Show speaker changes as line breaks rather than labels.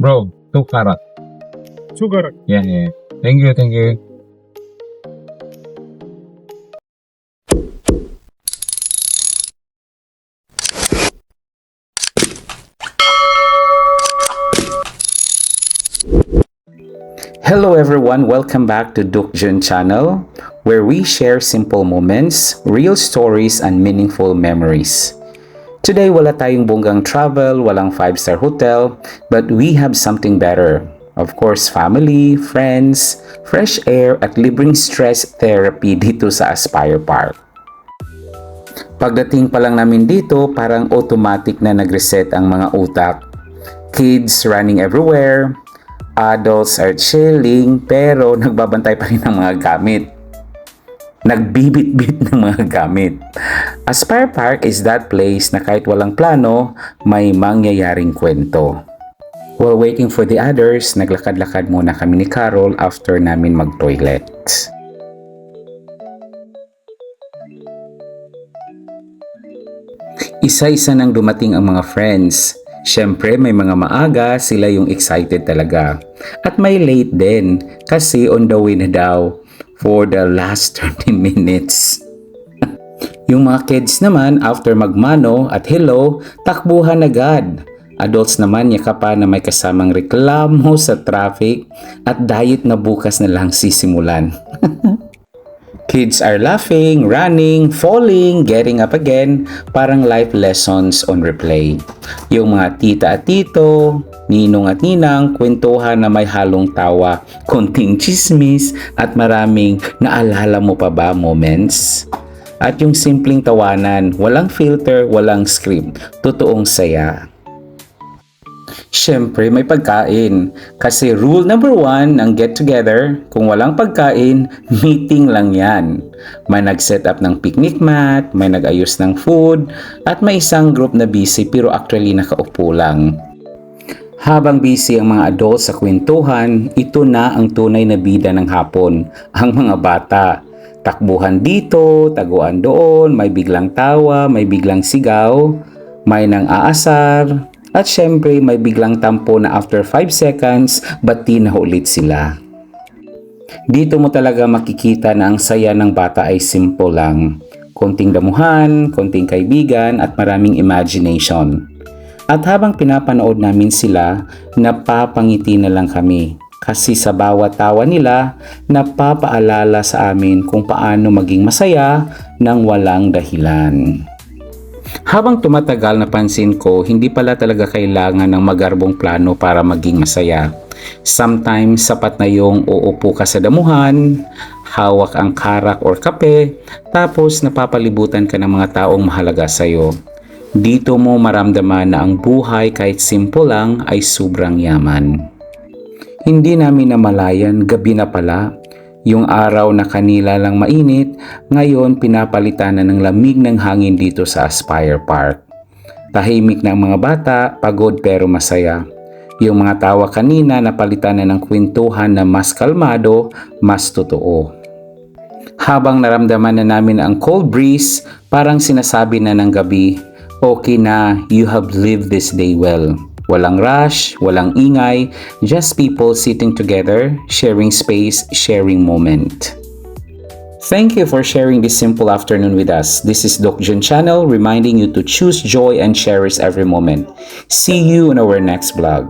Bro, 2 karat.
Sugar.
Yeah, yeah. Thank you, thank you.
Hello everyone, welcome back to Dukjun channel, where we share simple moments, real stories, and meaningful memories. Today wala tayong bonggang travel, walang 5-star hotel, but we have something better. Of course, family, friends, fresh air, at libreng stress therapy dito sa Aspire Park. Pagdating pa lang namin dito, parang automatic na nag-reset ang mga utak. Kids running everywhere, adults are chilling pero nagbabantay pa rin ng mga gamit. Nagbibit-bit ng mga gamit. Aspire Park is that place na kahit walang plano, may mangyayaring kwento. While waiting for the others, naglakad-lakad muna kami ni Carol after namin mag-toilet. Isa-isa nang dumating ang mga friends. Siyempre may mga maaga, sila yung excited talaga. At may late din kasi on the way na daw for the last 30 minutes. Yung mga kids naman after magmano at hello, takbuhan agad. Adults naman yakapan na may kasamang reklamo sa traffic at diet na bukas na lang sisimulan. Kids are laughing, running, falling, getting up again, parang life lessons on replay. Yung mga tita at tito, ninong at ninang, kwentuhan na may halong tawa, konting chismis, at maraming naalala mo pa ba moments? At yung simpleng tawanan, walang filter, walang script, totoong saya. Siyempre may pagkain kasi rule number 1 ng get together, kung walang pagkain, meeting lang yan. May nag-set up ng picnic mat, may nag-ayos ng food, at may isang group na busy pero actually nakaupo lang. Habang busy ang mga adults sa kwentuhan, ito na ang tunay na bida ng hapon, ang mga bata. Takbuhan dito, taguan doon, may biglang tawa, may biglang sigaw, may nang aasar, at syempre may biglang tampo na after 5 seconds, bati na ulit sila. Dito mo talaga makikita na ang saya ng bata ay simple lang. Konting damuhan, konting kaibigan at maraming imagination. At habang pinapanood namin sila, napapangiti na lang kami. Kasi sa bawat tawa nila, napapaalala sa amin kung paano maging masaya nang walang dahilan. Habang tumatagal, napansin ko, hindi pala talaga kailangan ng magarbong plano para maging masaya. Sometimes, sapat na yung uupo ka sa damuhan, hawak ang karak or kape, tapos napapalibutan ka ng mga taong mahalaga sa'yo. Dito mo maramdaman na ang buhay kahit simple lang ay sobrang yaman. Hindi namin namalayan, gabi na pala. Yung araw na kanila lang mainit, ngayon pinapalitan na ng lamig ng hangin dito sa Aspire Park. Tahimik na ang mga bata, pagod pero masaya. Yung mga tawa kanina napalitan na ng kwentuhan na mas kalmado, mas totoo. Habang naramdaman na namin ang cold breeze, parang sinasabi na ng gabi, okay na, you have lived this day well. Walang rush, walang ingay, just people sitting together, sharing space, sharing moment. Thank you for sharing this simple afternoon with us. This is Dukjun channel reminding you to choose joy and cherish every moment. See you in our next vlog.